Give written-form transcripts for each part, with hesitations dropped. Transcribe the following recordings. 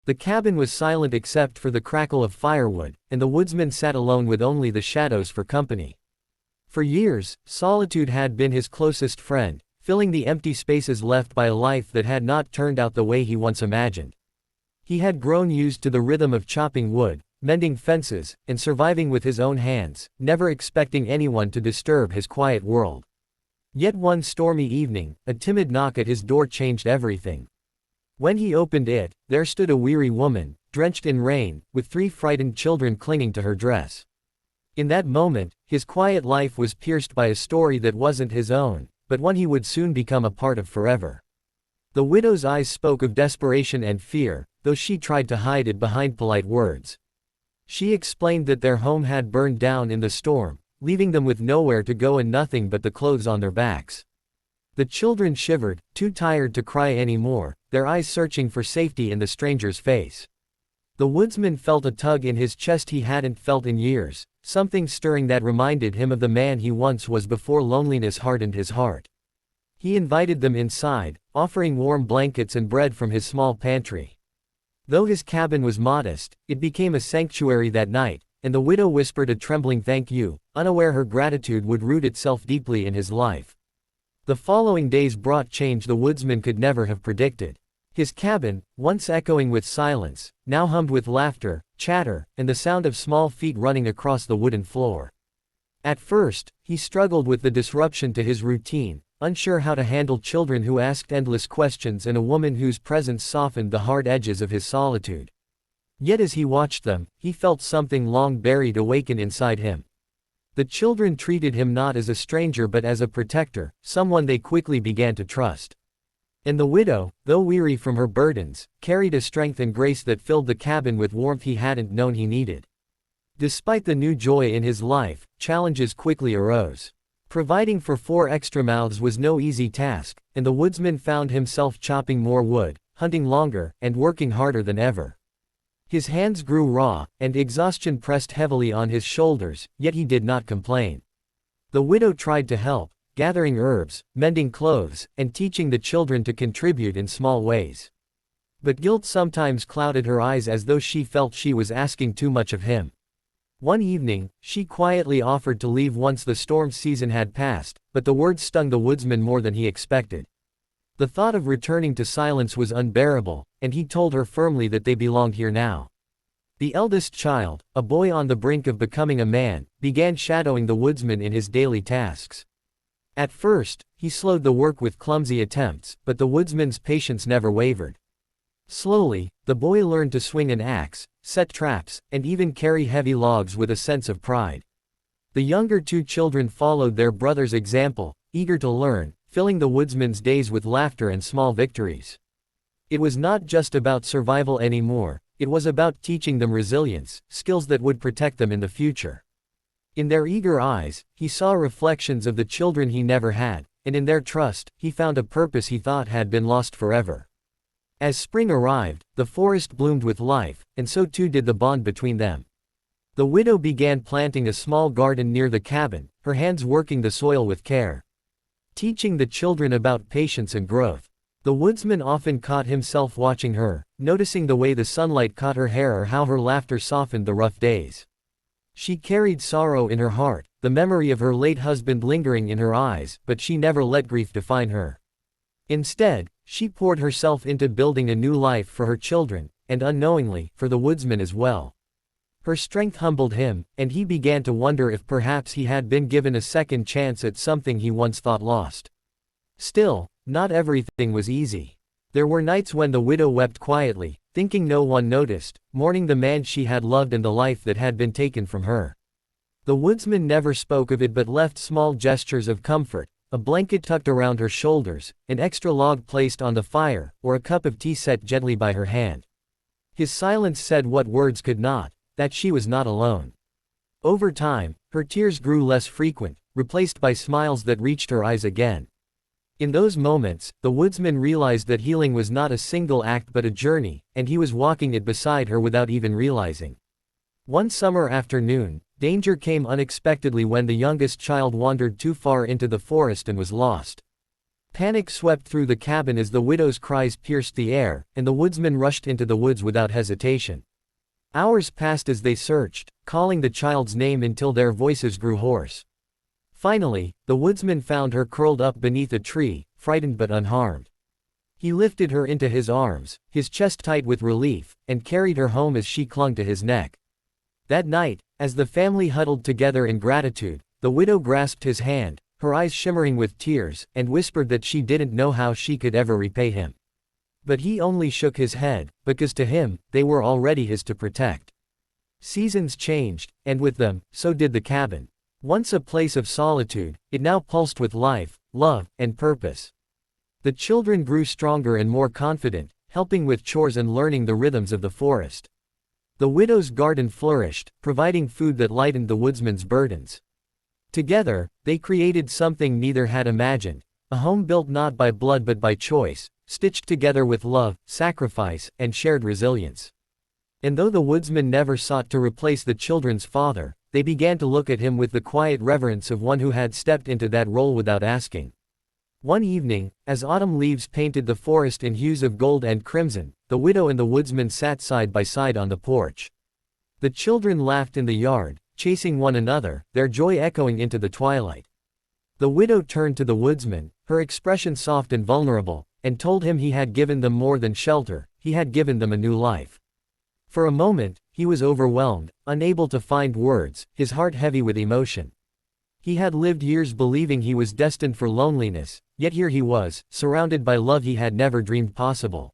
The cabin was silent except for the crackle of firewood, and the woodsman sat alone with only the shadows for company. For years, solitude had been his closest friend, filling the empty spaces left by a life that had not turned out the way he once imagined. He had grown used to the rhythm of chopping wood, mending fences, and surviving with his own hands, never expecting anyone to disturb his quiet world. Yet one stormy evening, a timid knock at his door changed everything. When he opened it, there stood a weary woman, drenched in rain, with 3 frightened children clinging to her dress. In that moment, his quiet life was pierced by a story that wasn't his own, but one he would soon become a part of forever. The widow's eyes spoke of desperation and fear, though she tried to hide it behind polite words. She explained that their home had burned down in the storm, leaving them with nowhere to go and nothing but the clothes on their backs. The children shivered, too tired to cry anymore, their eyes searching for safety in the stranger's face. The woodsman felt a tug in his chest he hadn't felt in years, something stirring that reminded him of the man he once was before loneliness hardened his heart. He invited them inside, offering warm blankets and bread from his small pantry. Though his cabin was modest, it became a sanctuary that night, and the widow whispered a trembling thank you, unaware her gratitude would root itself deeply in his life. The following days brought change the woodsman could never have predicted. His cabin, once echoing with silence, now hummed with laughter, chatter, and the sound of small feet running across the wooden floor. At first, he struggled with the disruption to his routine, unsure how to handle children who asked endless questions and a woman whose presence softened the hard edges of his solitude. Yet as he watched them, he felt something long buried awaken inside him. The children treated him not as a stranger but as a protector, someone they quickly began to trust. And the widow, though weary from her burdens, carried a strength and grace that filled the cabin with warmth he hadn't known he needed. Despite the new joy in his life, challenges quickly arose. Providing for 4 extra mouths was no easy task, and the woodsman found himself chopping more wood, hunting longer, and working harder than ever. His hands grew raw, and exhaustion pressed heavily on his shoulders, yet he did not complain. The widow tried to help, gathering herbs, mending clothes, and teaching the children to contribute in small ways. But guilt sometimes clouded her eyes as though she felt she was asking too much of him. One evening, she quietly offered to leave once the storm season had passed, but the words stung the woodsman more than he expected. The thought of returning to silence was unbearable, and he told her firmly that they belonged here now. The eldest child, a boy on the brink of becoming a man, began shadowing the woodsman in his daily tasks. At first, he slowed the work with clumsy attempts, but the woodsman's patience never wavered. Slowly, the boy learned to swing an axe, set traps, and even carry heavy logs with a sense of pride. The younger 2 children followed their brother's example, eager to learn, filling the woodsman's days with laughter and small victories. It was not just about survival anymore, it was about teaching them resilience, skills that would protect them in the future. In their eager eyes, he saw reflections of the children he never had, and in their trust, he found a purpose he thought had been lost forever. As spring arrived, the forest bloomed with life, and so too did the bond between them. The widow began planting a small garden near the cabin, her hands working the soil with care, teaching the children about patience and growth. The woodsman often caught himself watching her, noticing the way the sunlight caught her hair or how her laughter softened the rough days. She carried sorrow in her heart, the memory of her late husband lingering in her eyes, but she never let grief define her. Instead, she poured herself into building a new life for her children, and unknowingly, for the woodsman as well. Her strength humbled him, and he began to wonder if perhaps he had been given a second chance at something he once thought lost. Still, not everything was easy. There were nights when the widow wept quietly, thinking no one noticed, mourning the man she had loved and the life that had been taken from her. The woodsman never spoke of it but left small gestures of comfort, a blanket tucked around her shoulders, an extra log placed on the fire, or a cup of tea set gently by her hand. His silence said what words could not, that she was not alone. Over time, her tears grew less frequent, replaced by smiles that reached her eyes again. In those moments, the woodsman realized that healing was not a single act but a journey, and he was walking it beside her without even realizing. One summer afternoon, danger came unexpectedly when the youngest child wandered too far into the forest and was lost. Panic swept through the cabin as the widow's cries pierced the air, and the woodsman rushed into the woods without hesitation. Hours passed as they searched, calling the child's name until their voices grew hoarse. Finally, the woodsman found her curled up beneath a tree, frightened but unharmed. He lifted her into his arms, his chest tight with relief, and carried her home as she clung to his neck. That night, as the family huddled together in gratitude, the widow grasped his hand, her eyes shimmering with tears, and whispered that she didn't know how she could ever repay him. But he only shook his head, because to him, they were already his to protect. Seasons changed, and with them, so did the cabin. Once a place of solitude, it now pulsed with life, love, and purpose. The children grew stronger and more confident, helping with chores and learning the rhythms of the forest. The widow's garden flourished, providing food that lightened the woodsman's burdens. Together, they created something neither had imagined, a home built not by blood but by choice, stitched together with love, sacrifice, and shared resilience. And though the woodsman never sought to replace the children's father, they began to look at him with the quiet reverence of one who had stepped into that role without asking. One evening, as autumn leaves painted the forest in hues of gold and crimson, the widow and the woodsman sat side by side on the porch. The children laughed in the yard, chasing one another, their joy echoing into the twilight. The widow turned to the woodsman, her expression soft and vulnerable, and told him he had given them more than shelter, he had given them a new life. For a moment, he was overwhelmed, unable to find words, his heart heavy with emotion. He had lived years believing he was destined for loneliness, yet here he was, surrounded by love he had never dreamed possible.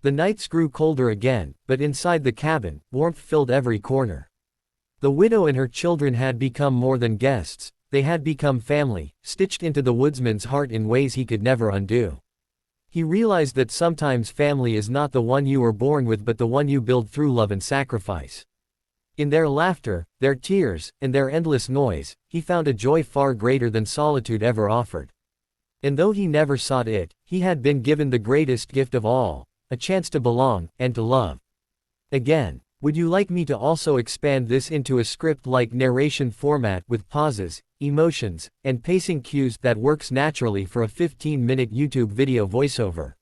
The nights grew colder again, but inside the cabin, warmth filled every corner. The widow and her children had become more than guests, they had become family, stitched into the woodsman's heart in ways he could never undo. He realized that sometimes family is not the one you were born with but the one you build through love and sacrifice. In their laughter, their tears, and their endless noise, he found a joy far greater than solitude ever offered. And though he never sought it, he had been given the greatest gift of all, a chance to belong, and to love. Again, would you like me to also expand this into a script-like narration format with pauses, emotions, and pacing cues that works naturally for a 15-minute YouTube video voiceover?